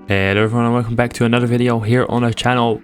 Hello everyone and welcome back to another video here on our channel.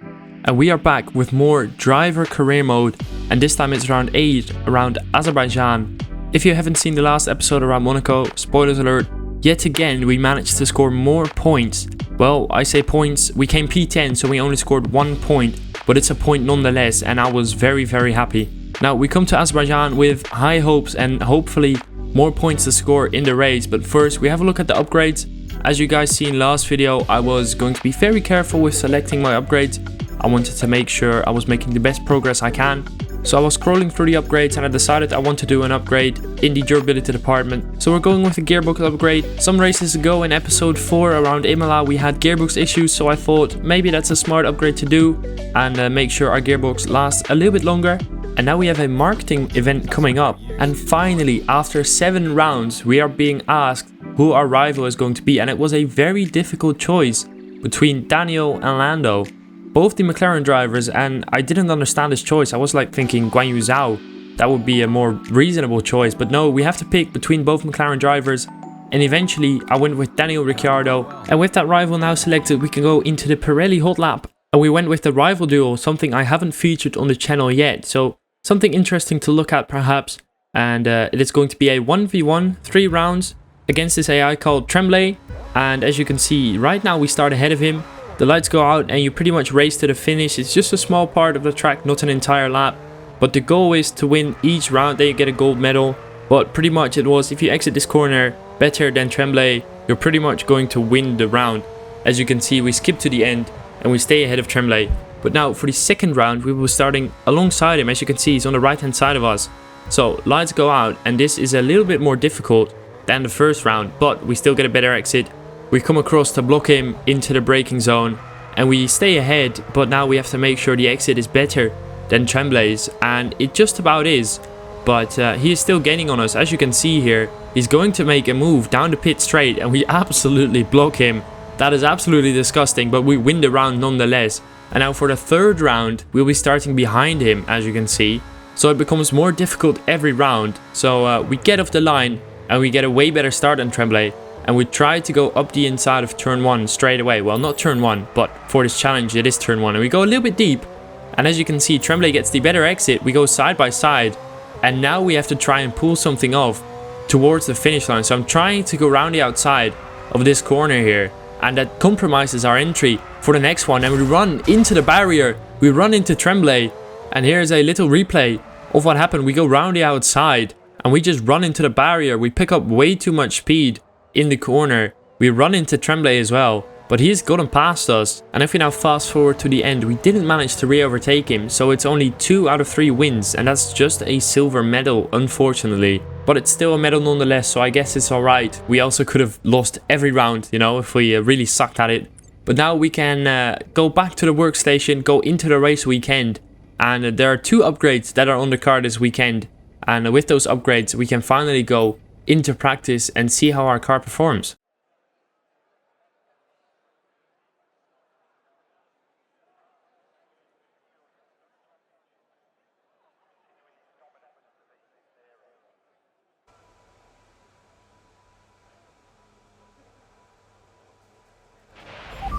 And we are back with more driver career mode, and this time it's round 8 around Azerbaijan. If you haven't seen the last episode around Monaco, spoilers alert, yet again we managed to score more points. Well, I say points, we came P10 so we only scored 1 point, but it's a point nonetheless, and I was very happy. Now we come to Azerbaijan with high hopes and hopefully more points to score in the race, but first we have a look at the upgrades. As you guys see in last video, I was going to be very careful with selecting my upgrades. I wanted to make sure I was making the best progress I can. So I was scrolling through the upgrades and I decided I want to do an upgrade in the durability department. So we're going with a gearbox upgrade. Some races ago in episode 4 around Imola we had gearbox issues, so I thought maybe that's a smart upgrade to do and make sure our gearbox lasts a little bit longer. And now we have a marketing event coming up, and finally after 7 rounds we are being asked who our rival is going to be, and it was a very difficult choice between Daniel and Lando, both the McLaren drivers, and I didn't understand this choice. I was like thinking Guan Yu Zhao, that would be a more reasonable choice, but no, we have to pick between both McLaren drivers, and eventually I went with Daniel Ricciardo. And with that rival now selected, we can go into the Pirelli Hotlap, and we went with the rival duo, something I haven't featured on the channel yet, so something interesting to look at perhaps. And it is going to be a 1v1 3 rounds against this AI called Tremblay, and as you can see right now we start ahead of him. The lights go out and you pretty much race to the finish. It's just a small part of the track, not an entire lap, but the goal is to win each round. Then you get a gold medal, but pretty much it was if you exit this corner better than Tremblay, you're pretty much going to win the round. As you can see, we skip to the end and we stay ahead of Tremblay. But now for the second round we will be starting alongside him. As you can see, he's on the right hand side of us. So lights go out and this is a little bit more difficult than the first round, but we still get a better exit. We come across to block him into the braking zone and we stay ahead, but now we have to make sure the exit is better than Tremblay's, and it just about is, but he is still gaining on us. As you can see here, he's going to make a move down the pit straight and we absolutely block him. That is absolutely disgusting, but we win the round nonetheless. And now for the third round we'll be starting behind him, as you can see, so it becomes more difficult every round. So we get off the line and we get a way better start than Tremblay, and we try to go up the inside of turn 1 straight away. Well, not turn 1, but for this challenge it is turn 1, and we go a little bit deep, and as you can see Tremblay gets the better exit. We go side by side and now we have to try and pull something off towards the finish line. So I'm trying to go around the outside of this corner here, and that compromises our entry for the next one, and we run into the barrier, we run into Tremblay, and here's a little replay of what happened. We go round the outside and we just run into the barrier. We pick up way too much speed in the corner. We run into Tremblay as well, but he's gotten past us. And if we now fast forward to the end, we didn't manage to re-overtake him, so it's only 2 out of 3 wins, and that's just a silver medal unfortunately, but it's still a medal nonetheless, so I guess it's alright. We also could have lost every round, you know, if we really sucked at it. But now we can go back to the workstation, go into the race weekend, and there are 2 upgrades that are on the card this weekend. And with those upgrades we can finally go into practice and see how our car performs.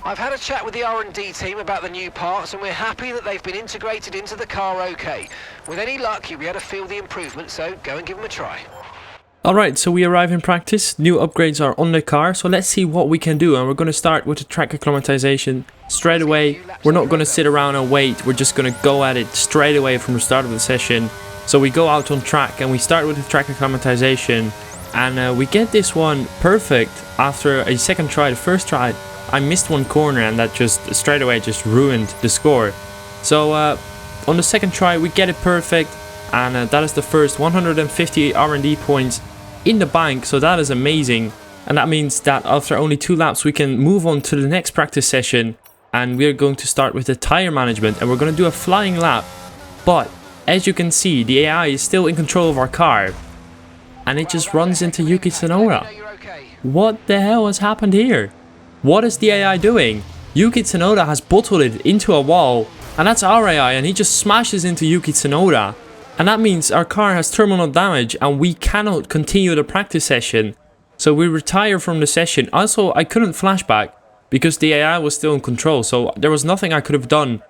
I've had a chat with the R&D team about the new parts, and we're happy that they've been integrated into the car okay. With any luck you'll be able to feel the improvement, so go and give them a try. Alright, so we arrive in practice, new upgrades are on the car, so let's see what we can do. And we're going to start with the track acclimatization straight away. We're not going to sit around and wait, we're just going to go at it straight away from the start of the session. So we go out on track and we start with the track acclimatization, and we get this one perfect after a second try. The first try I missed one corner and that just straight away just ruined the score. So on the second try we get it perfect, and that is the first 150 R&D points in the bank, so that is amazing. And that means that after only 2 laps we can move on to the next practice session, and we're going to start with the tire management, and we're going to do a flying lap. But as you can see, the AI is still in control of our car and it just runs into Yuki Tsunoda. What the hell has happened here? What is the AI doing? Yuki Tsunoda has bottled it into a wall, and that's our AI, and he just smashes into Yuki Tsunoda. And that means our car has terminal damage and we cannot continue the practice session. So we retire from the session. Also, I couldn't flashback because the AI was still in control. So there was nothing I could have done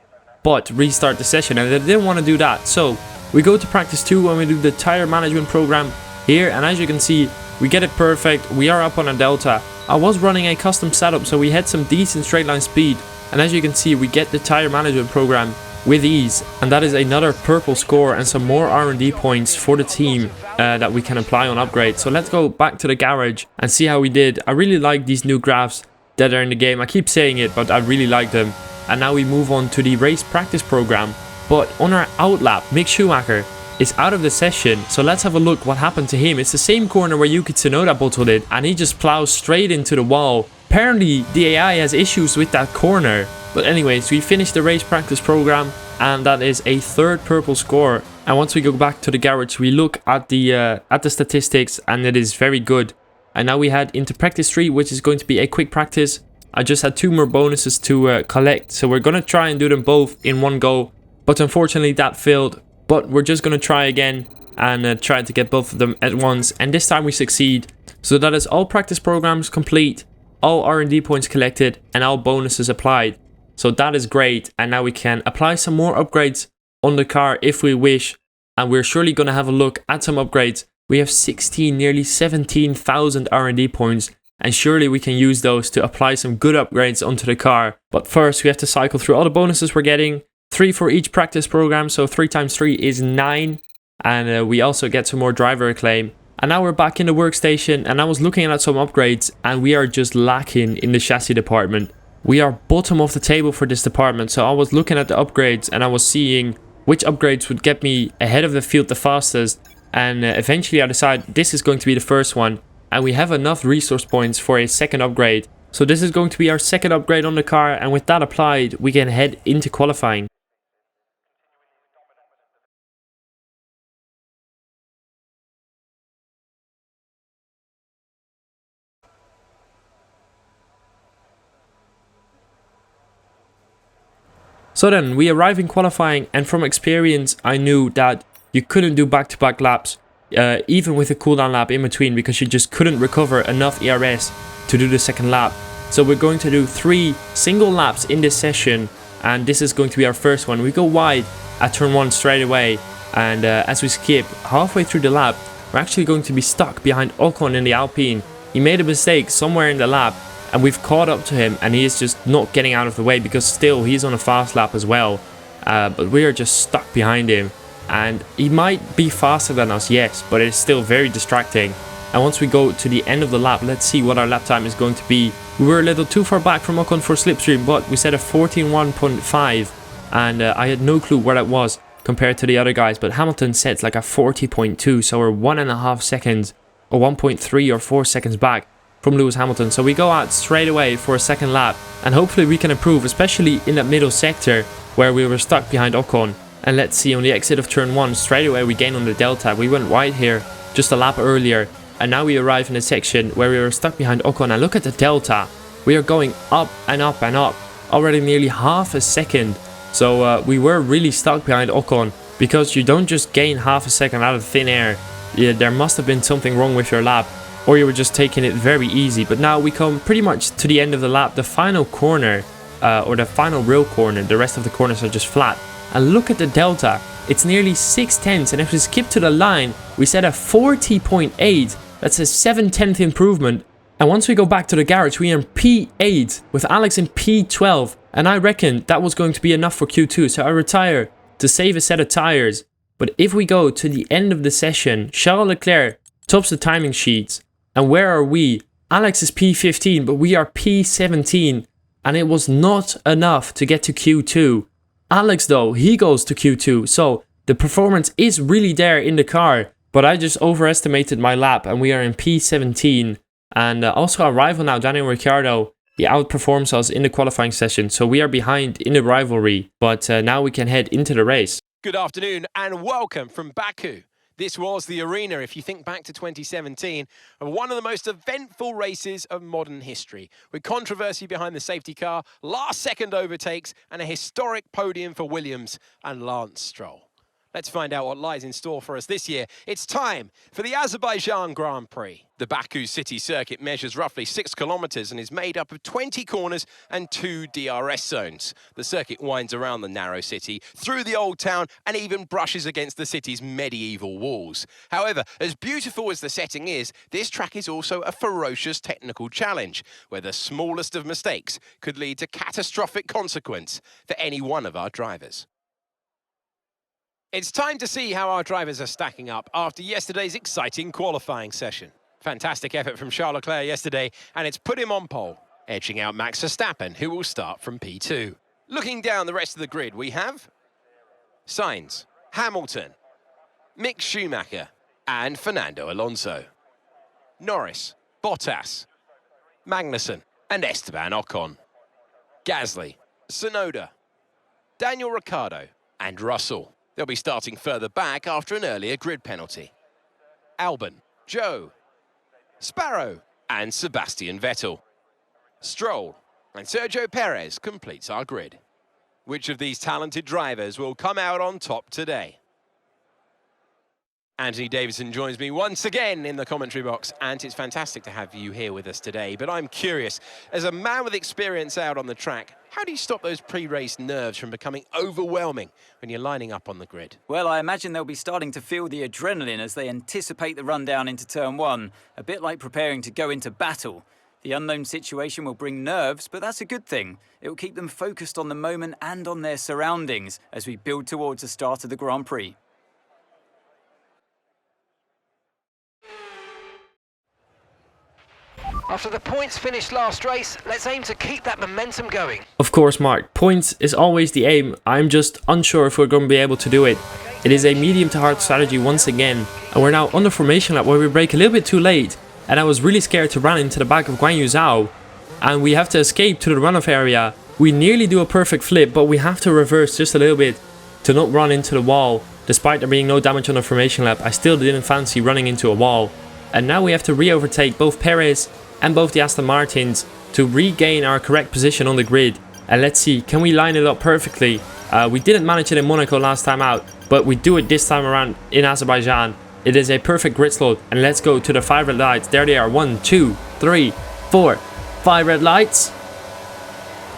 but restart the session, and I didn't want to do that. So we go to practice 2 when we do the tire management program here, and as you can see, we get it perfect. We are up on a delta. I was running a custom setup, so we had some decent straight line speed, and as you can see, we get the tire management program with ease, and that is another purple score and some more R&D points for the team that we can apply on upgrades. So let's go back to the garage and see how we did. I really like these new graphs that are in the game. I keep saying it, but I really like them. And now we move on to the race practice program. But on our outlap, Mick Schumacher is out of the session, so let's have a look what happened to him. It's the same corner where Yuki Tsunoda bottled it, and he just plows straight into the wall. Apparently the AI has issues with that corner. But anyways, we finished the race practice program, and that is a 3rd purple score. And once we go back to the garage, we look at the statistics, and it is very good. And now we head into practice 3, which is going to be a quick practice. I just had 2 more bonuses to collect, so we're going to try and do them both in one go. But unfortunately that failed. But we're just going to try again and try to get both of them at once. And this time we succeed. So that is all practice programs complete, all R&D points collected, and all bonuses applied. So that is great. And now we can apply some more upgrades on the car if we wish. And we're surely going to have a look at some upgrades. We have 16, nearly 17,000 R&D points. And surely we can use those to apply some good upgrades onto the car. But first we have to cycle through all the bonuses we're getting. 3 for each practice program, so 3 times 3 is 9. And we also get some more driver acclaim. And now we're back in the workstation, and I was looking at some upgrades, and we are just lacking in the chassis department. We are bottom of the table for this department, so I was looking at the upgrades and I was seeing which upgrades would get me ahead of the field the fastest. And eventually I decided this is going to be the first one. And we have enough resource points for a 2nd upgrade. So this is going to be our 2nd upgrade on the car, and with that applied, we can head into qualifying. So then we arrive in qualifying, and from experience I knew that you couldn't do back-to-back laps. Even with a cooldown lap in between, because you just couldn't recover enough ERS to do the 2nd lap. So we're going to do 3 single laps in this session, and this is going to be our first one. We go wide at turn 1 straight away, and as we skip halfway through the lap, we're actually going to be stuck behind Ocon in the Alpine. He made a mistake somewhere in the lap, and we've caught up to him, and he is just not getting out of the way, because still he's on a fast lap as well. But we are just stuck behind him. And he might be faster than us, yes, but it's still very distracting. And once we go to the end of the lap, let's see what our lap time is going to be. We were a little too far back from Ocon for slipstream, but we set a 14.1.5, and I had no clue where that was compared to the other guys, but Hamilton sets like a 40.2, so we're 1.5 seconds or 1.3 or 4 seconds back from Lewis Hamilton. So we go out straight away for a 2nd lap, and hopefully we can improve, especially in that middle sector where we were stuck behind Ocon. And let's see, on the exit of turn 1, straight away we gain on the delta. We went wide here just a lap earlier, and now we arrive in a section where we were stuck behind Ocon. And look at the delta. We are going up and up and up, already nearly half a second. So we were really stuck behind Ocon, because you don't just gain half a second out of thin air. Yeah, there must have been something wrong with your lap, or you were just taking it very easy. But now we come pretty much to the end of the lap, the final corner, or the final real corner. The rest of the corners are just flat. And look at the delta, it's nearly 6/10, and if we skip to the line, we set a 40.8, that's a 7/10 improvement. And once we go back to the garage, we are in P8 with Alex in P12, and I reckon that was going to be enough for Q2, so I retire to save a set of tires. But if we go to the end of the session, Charles Leclerc tops the timing sheets, and where are we? Alex is P15, but we are P17, and it was not enough to get to Q2. Alex though, he goes to Q2, so the performance is really there in the car, but I just overestimated my lap, and we are in P17. And also our rival now, Daniel Ricciardo, he outperforms us in the qualifying session, so we are behind in the rivalry, but now we can head into the race. Good afternoon and welcome from Baku. This was the arena, if you think back to 2017, of one of the most eventful races of modern history, with controversy behind the safety car, last-second overtakes, and a historic podium for Williams and Lance Stroll. Let's find out what lies in store for us this year. It's time for the Azerbaijan Grand Prix. The Baku city circuit measures roughly 6 kilometers and is made up of 20 corners and 2 DRS zones. The circuit winds around the narrow city, through the old town, and even brushes against the city's medieval walls. However, as beautiful as the setting is, this track is also a ferocious technical challenge, where the smallest of mistakes could lead to catastrophic consequence for any one of our drivers. It's time to see how our drivers are stacking up after yesterday's exciting qualifying session. Fantastic effort from Charles Leclerc yesterday, and it's put him on pole, edging out Max Verstappen, who will start from P2. Looking down the rest of the grid, we have Sainz, Hamilton, Mick Schumacher, and Fernando Alonso. Norris, Bottas, Magnussen, and Esteban Ocon. Gasly, Tsunoda, Daniel Ricciardo, and Russell. They'll be starting further back after an earlier grid penalty. Albon, Joe, Sparrow, and Sebastian Vettel. Stroll and Sergio Perez completes our grid. Which of these talented drivers will come out on top today? Anthony Davidson joins me once again in the commentary box, and it's fantastic to have you here with us today. But I'm curious, as a man with experience out on the track, how do you stop those pre-race nerves from becoming overwhelming when you're lining up on the grid? Well, I imagine they'll be starting to feel the adrenaline as they anticipate the run down into turn one, a bit like preparing to go into battle. The unknown situation will bring nerves, but that's a good thing. It will keep them focused on the moment and on their surroundings as we build towards the start of the Grand Prix. After the points finished last race, let's aim to keep that momentum going. Of course, Mark, points is always the aim. I'm just unsure if we're going to be able to do it. It is a medium to hard strategy once again, and we're now on the formation lap where we brake a little bit too late, and I was really scared to run into the back of Guan Yu Zhao, and we have to escape to the runoff area. We nearly do a perfect flip, but we have to reverse just a little bit to not run into the wall. Despite there being no damage on the formation lap, I still didn't fancy running into a wall. And now we have to re-overtake both Perez and both the Aston Martins to regain our correct position on the grid. And let's see, can we line it up perfectly? We didn't manage it in Monaco last time out, but we do it this time around in Azerbaijan. It is a perfect grid slot, and let's go to the 5 red lights. There they are, 1, 2, 3, 4, 5 red lights.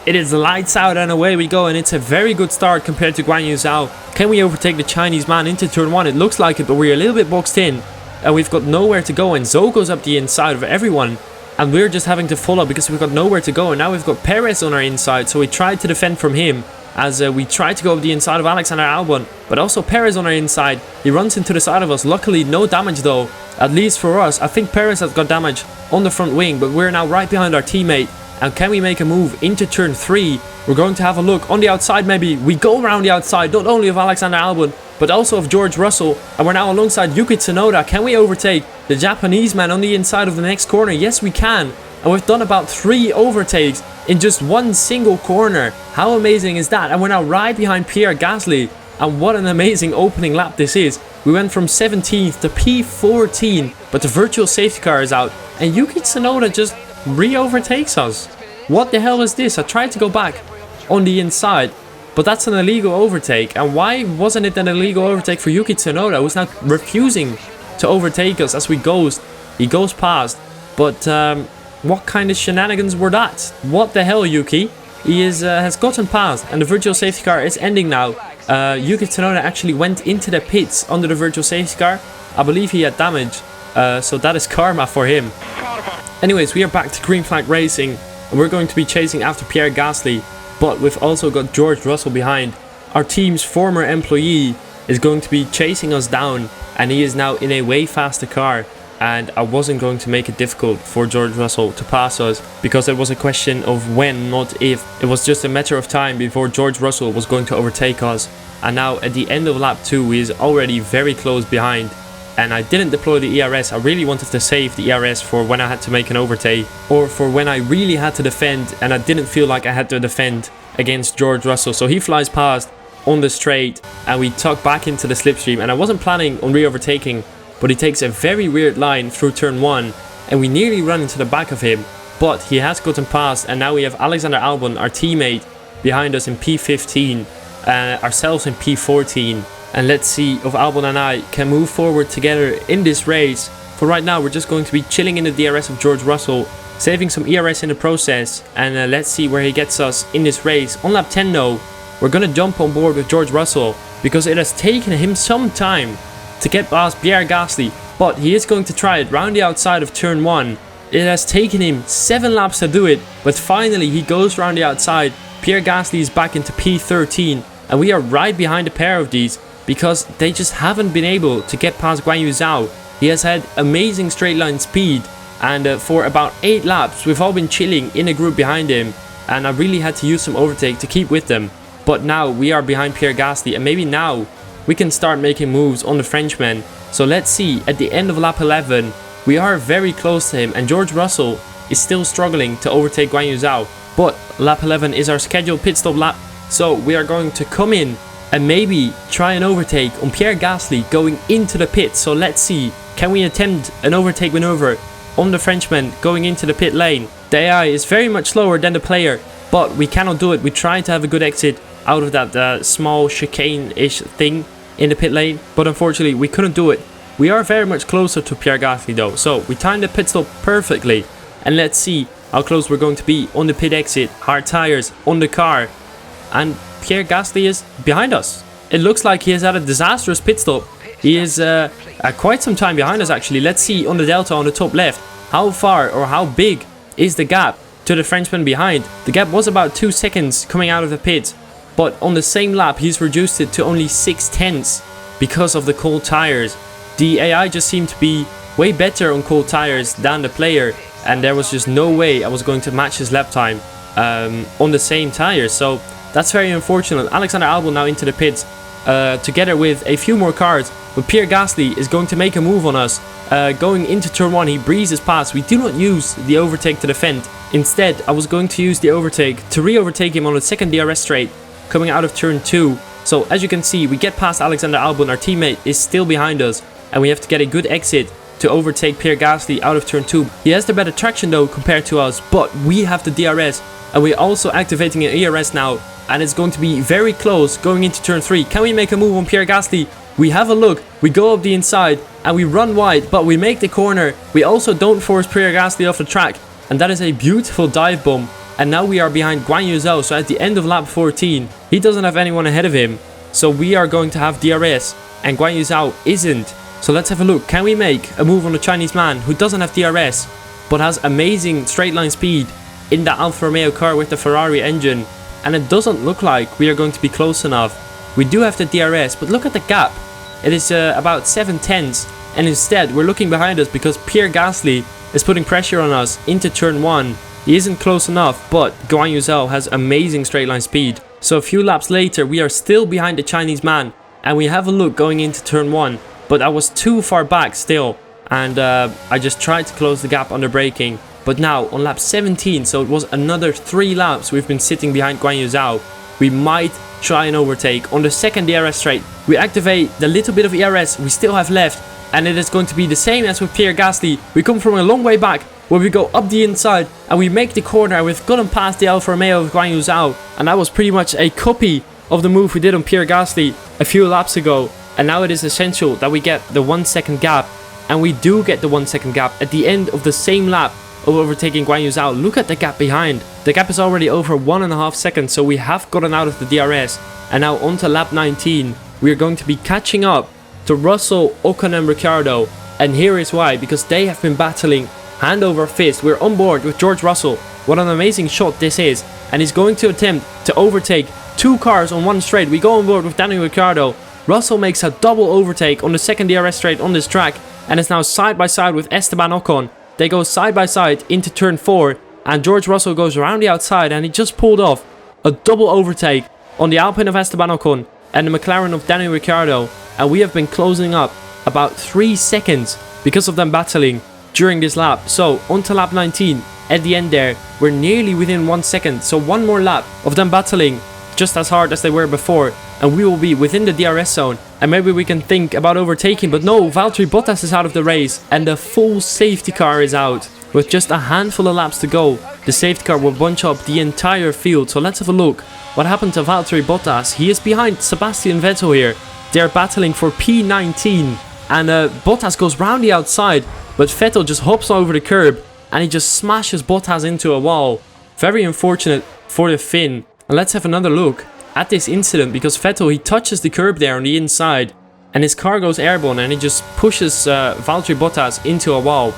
It is lights out and away we go, and it's a very good start compared to Guan Yu Zhao. Can we overtake the Chinese man into turn 1? It looks like it, but we're a little bit boxed in, and we've got nowhere to go, and Zhou goes up the inside of everyone. And we're just having to follow because we've got nowhere to go. And now we've got Perez on our inside. So we tried to defend from him as we tried to go up the inside of Alexander Albon. But also Perez on our inside. He runs into the side of us. Luckily, no damage though. At least for us. I think Perez has got damage on the front wing. But we're now right behind our teammate. And can we make a move into turn 3? We're going to have a look on the outside maybe. We go around the outside. Not only of Alexander Albon, but also of George Russell. And we're now alongside Yuki Tsunoda. Can we overtake the Japanese man on the inside of the next corner? Yes, we can. And we've done about 3 overtakes in just one single corner. How amazing is that? And we're now right behind Pierre Gasly. And what an amazing opening lap this is. We went from 17th to P14, but the virtual safety car is out. And Yuki Tsunoda just re-overtakes us. What the hell is this? I tried to go back on the inside, but that's an illegal overtake. And why wasn't it an illegal overtake for Yuki Tsunoda, who's now refusing to overtake us as we ghost? He goes past, but what kind of shenanigans were that? What the hell, Yuki? He has gotten past, and the virtual safety car is ending now. Yuki Tsunoda actually went into the pits under the virtual safety car. I believe he had damage, so that is karma for him. Anyways, we are back to green flag racing, and we're going to be chasing after Pierre Gasly, but we've also got George Russell behind. Our team's former employee is going to be chasing us down, and he is now in a way faster car. And I wasn't going to make it difficult for George Russell to pass us, because it was a question of when, not if. It was just a matter of time before George Russell was going to overtake us. And now at the end of lap 2, he is already very close behind. And I didn't deploy the ERS. I really wanted to save the ERS for when I had to make an overtake, or for when I really had to defend and I didn't feel like I had to defend against George Russell. So he flies past on the straight and we tuck back into the slipstream, and I wasn't planning on re-overtaking, but he takes a very weird line through turn 1 and we nearly run into the back of him, but he has gotten past. And now we have Alexander Albon, our teammate, behind us in P15, ourselves in P14, and let's see if Albon and I can move forward together in this race. For right now, we're just going to be chilling in the DRS of George Russell, saving some ERS in the process, and let's see where he gets us in this race. On lap 10 though, we're going to jump on board with George Russell because it has taken him some time to get past Pierre Gasly, but he is going to try it round the outside of turn 1. It has taken him 7 laps to do it, but finally he goes round the outside. Pierre Gasly is back into P13, and we are right behind a pair of these because they just haven't been able to get past Guan Yu Zhao. He has had amazing straight line speed, and for about 8 laps we've all been chilling in a group behind him, and I really had to use some overtake to keep with them. But now we are behind Pierre Gasly, and maybe now we can start making moves on the Frenchman. So let's see, at the end of lap 11 we are very close to him, and George Russell is still struggling to overtake Guan Yu Zhao. But lap 11 is our scheduled pit stop lap, so we are going to come in and maybe try an overtake on Pierre Gasly going into the pit. So let's see, can we attempt an overtake maneuver on the Frenchman going into the pit lane? The AI is very much slower than the player, but we cannot do it. We tried to have a good exit out of that small chicane-ish thing in the pit lane, but unfortunately we couldn't do it. We are very much closer to Pierre Gasly though, so we timed the pit stop perfectly, and let's see how close we're going to be on the pit exit. Hard tires on the car, and Pierre Gasly is behind us. It looks like he has had a disastrous pit stop. He is quite some time behind us actually. Let's see on the delta on the top left, how far or how big is the gap to the Frenchman behind. The gap was about 2 seconds coming out of the pit, but on the same lap he's reduced it to only 6/10 because of the cold tires. The AI just seemed to be way better on cold tires than the player, and there was just no way I was going to match his lap time on the same tires. So that's very unfortunate. Alexander Albon now into the pits together with a few more cars, but Pierre Gasly is going to make a move on us. Going into turn 1, he breezes past. We do not use the overtake to defend. Instead, I was going to use the overtake to re-overtake him on the second DRS straight coming out of turn 2. So as you can see, we get past Alexander Albon. Our teammate is still behind us, and we have to get a good exit to overtake Pierre Gasly out of turn 2. He has the better traction though compared to us, but we have the DRS, and we're also activating an ERS now, and it's going to be very close going into turn 3. Can we make a move on Pierre Gasly? We have a look, we go up the inside and we run wide, but we make the corner. We also don't force Pierre Gasly off the track, and that is a beautiful dive bomb. And now we are behind Guan Yu Zhao, so at the end of lap 14 he doesn't have anyone ahead of him, so we are going to have DRS and Guan Yu Zhao isn't. So let's have a look. Can we make a move on the Chinese man who doesn't have DRS but has amazing straight line speed in the Alfa Romeo car with the Ferrari engine? And it doesn't look like we are going to be close enough. We do have the DRS, but look at the gap. It is about 7/10, and instead we're looking behind us because Pierre Gasly is putting pressure on us into turn 1. He isn't close enough, but Guan Yu Zhao has amazing straight line speed. So a few laps later we are still behind the Chinese man, and we have a look going into turn 1, but I was too far back still, and I just tried to close the gap under braking. But now on lap 17, so it was another 3 laps we've been sitting behind Guan Yu Zhao, we might try an overtake on the second DRS straight. We activate the little bit of ERS we still have left, and it is going to be the same as with Pierre Gasly. We come from a long way back where we go up the inside and we make the corner, and we've gotten past the Alfa Romeo of Guan Yu Zhao, and that was pretty much a copy of the move we did on Pierre Gasly a few laps ago. And now it is essential that we get the 1 second gap, and we do get the 1 second gap at the end of the same lap of overtaking Guan Yu Zhao. Look at the gap behind. The gap is already over 1.5 seconds, so we have gotten out of the DRS. And now on to lap 19, we are going to be catching up to Russell, Ocon and Ricciardo, and here is why, because they have been battling hand over fist. We're on board with George Russell. What an amazing shot this is, and he's going to attempt to overtake 2 cars on one straight. We go on board with Daniel Ricciardo. Russell makes a double overtake on the second DRS straight on this track, and is now side by side with Esteban Ocon. They go side by side into turn 4, and George Russell goes around the outside, and he just pulled off a double overtake on the Alpine of Esteban Ocon and the McLaren of Daniel Ricciardo, and we have been closing up about 3 seconds because of them battling during this lap. So on to lap 19, at the end there, we're nearly within 1 second, so one more lap of them battling just as hard as they were before, and we will be within the DRS zone, and maybe we can think about overtaking. But no, Valtteri Bottas is out of the race, and the full safety car is out. With just a handful of laps to go, the safety car will bunch up the entire field. So let's have a look what happened to Valtteri Bottas. He is behind Sebastian Vettel here. They're battling for P19. And Bottas goes round the outside, but Vettel just hops over the curb and he just smashes Bottas into a wall. Very unfortunate for the Finn. And let's have another look at this incident, because Vettel, he touches the curb there on the inside and his car goes airborne and he just pushes Valtteri Bottas into a wall.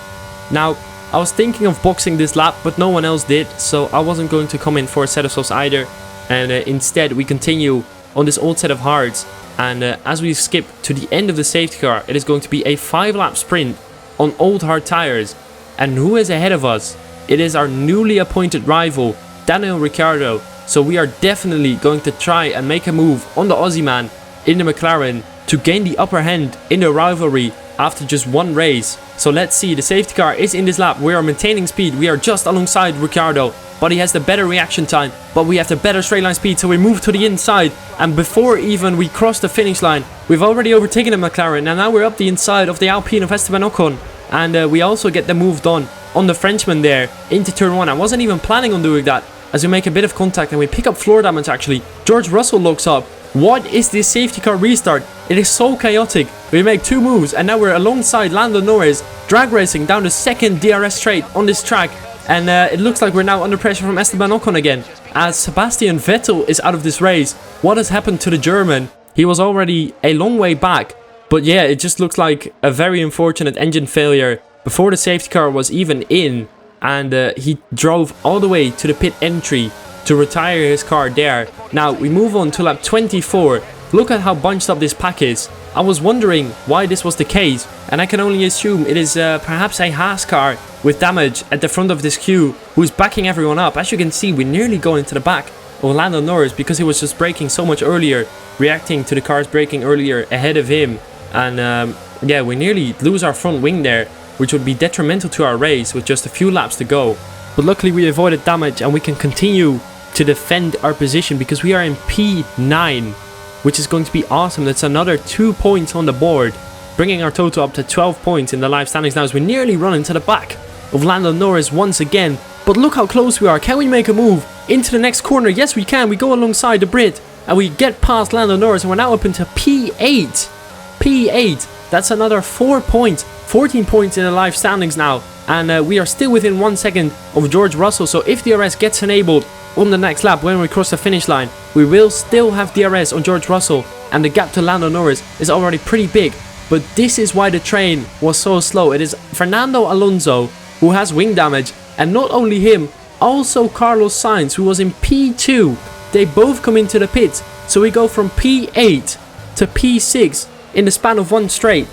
Now, I was thinking of boxing this lap, but no one else did, so I wasn't going to come in for a set of softs either. And instead, we continue on this old set of hards. And as we skip to the end of the safety car, it is going to be a 5-lap sprint on old hard tires. And who is ahead of us? It is our newly appointed rival, Daniel Ricciardo. So we are definitely going to try and make a move on the Aussie man in the McLaren to gain the upper hand in the rivalry after just one race. So let's see, the safety car is in this lap. We are maintaining speed. We are just alongside Ricciardo, but he has the better reaction time, but we have the better straight line speed, so we move to the inside. And before even we cross the finish line, we've already overtaken the McLaren, and now we're up the inside of the Alpine of Esteban Ocon. And we also get the move done on the Frenchman there into turn 1. I wasn't even planning on doing that, as we make a bit of contact and we pick up floor damage actually. George Russell locks up. What is this safety car restart? It is so chaotic. We make 2 moves and now we're alongside Lando Norris, drag racing down the second DRS straight on this track. And it looks like we're now under pressure from Esteban Ocon again, as Sebastian Vettel is out of this race. What has happened to the German? He was already a long way back, but yeah, it just looks like a very unfortunate engine failure before the safety car was even in. And he drove all the way to the pit entry to retire his car there. Now we move on to lap 24. Look at how bunched up this pack is. I was wondering why this was the case, and I can only assume it is perhaps a Haas car with damage at the front of this queue who's backing everyone up. As you can see, we nearly go into the back of Lando Norris because he was just braking so much earlier, reacting to the cars braking earlier ahead of him. And yeah, we nearly lose our front wing there, which would be detrimental to our race with just a few laps to go. But luckily we avoided damage and we can continue to defend our position because we are in P9, which is going to be awesome. That's another 2 points on the board, bringing our total up to 12 points in the live standings now as we nearly run into the back of Lando Norris once again. But look how close we are. Can we make a move into the next corner? Yes, we can. We go alongside the Brit and we get past Lando Norris and we're now up into P8. P8. That's another 4 points. 14 points in the live standings now. And we are still within 1 second of George Russell. So if DRS gets enabled on the next lap when we cross the finish line, we will still have DRS on George Russell. And the gap to Lando Norris is already pretty big. But this is why the train was so slow. It is Fernando Alonso who has wing damage. And not only him, also Carlos Sainz, who was in P2. They both come into the pits. So we go from P8 to P6 in the span of one straight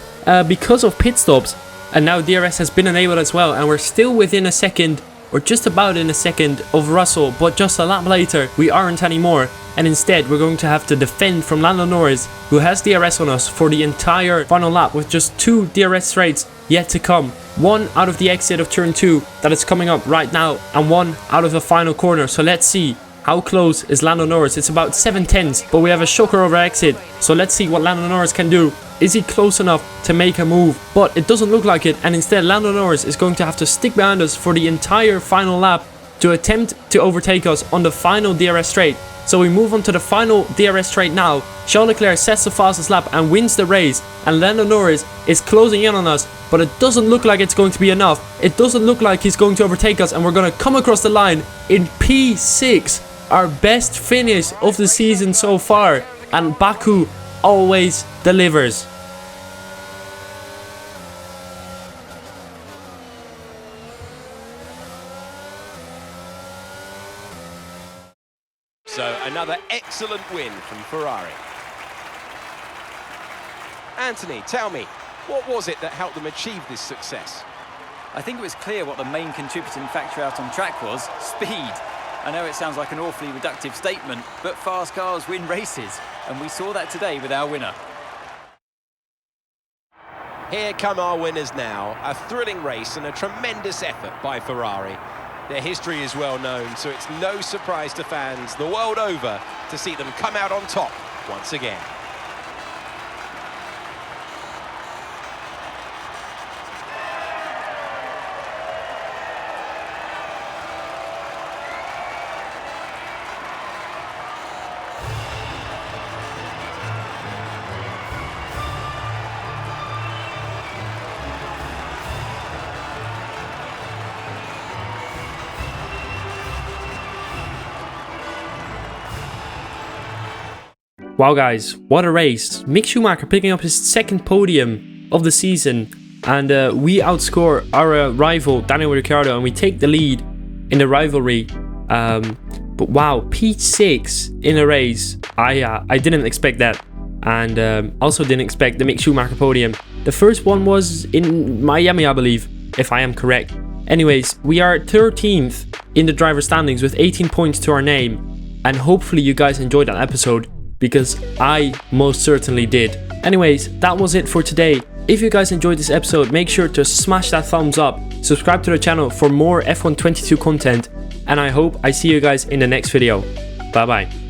because of pit stops. And now DRS has been enabled as well. And we're still within a second, or just about in a second, of Russell. But just a lap later, we aren't anymore. And instead, we're going to have to defend from Lando Norris, who has DRS on us for the entire final lap with just 2 DRS straights yet to come. One out of the exit of turn 2 that is coming up right now, and one out of the final corner. So let's see. How close is Lando Norris? It's about 7/10, but we have a shocker over exit. So let's see what Lando Norris can do. Is he close enough to make a move? But it doesn't look like it, and instead Lando Norris is going to have to stick behind us for the entire final lap to attempt to overtake us on the final DRS straight. So we move on to the final DRS straight now. Charles Leclerc sets the fastest lap and wins the race, and Lando Norris is closing in on us, but it doesn't look like it's going to be enough. It doesn't look like he's going to overtake us, and we're going to come across the line in P6. Our best finish of the season so far, and Baku always delivers. So another excellent win from Ferrari. Anthony, tell me, what was it that helped them achieve this success? I think it was clear what the main contributing factor out on track was: speed. I know it sounds like an awfully reductive statement, but fast cars win races, and we saw that today with our winner. Here come our winners now. A thrilling race and a tremendous effort by Ferrari. Their history is well known, so it's no surprise to fans the world over to see them come out on top once again. Wow guys, what a race. Mick Schumacher picking up his second podium of the season, and we outscore our rival Daniel Ricciardo and we take the lead in the rivalry. But wow, P6 in a race, I didn't expect that, and also didn't expect the Mick Schumacher podium. The first one was in Miami, I believe, if I am correct. Anyways, we are 13th in the driver standings with 18 points to our name, and hopefully you guys enjoyed that episode, because I most certainly did. Anyways, that was it for today. If you guys enjoyed this episode, make sure to smash that thumbs up, subscribe to the channel for more F1 22 content, and I hope I see you guys in the next video. Bye bye.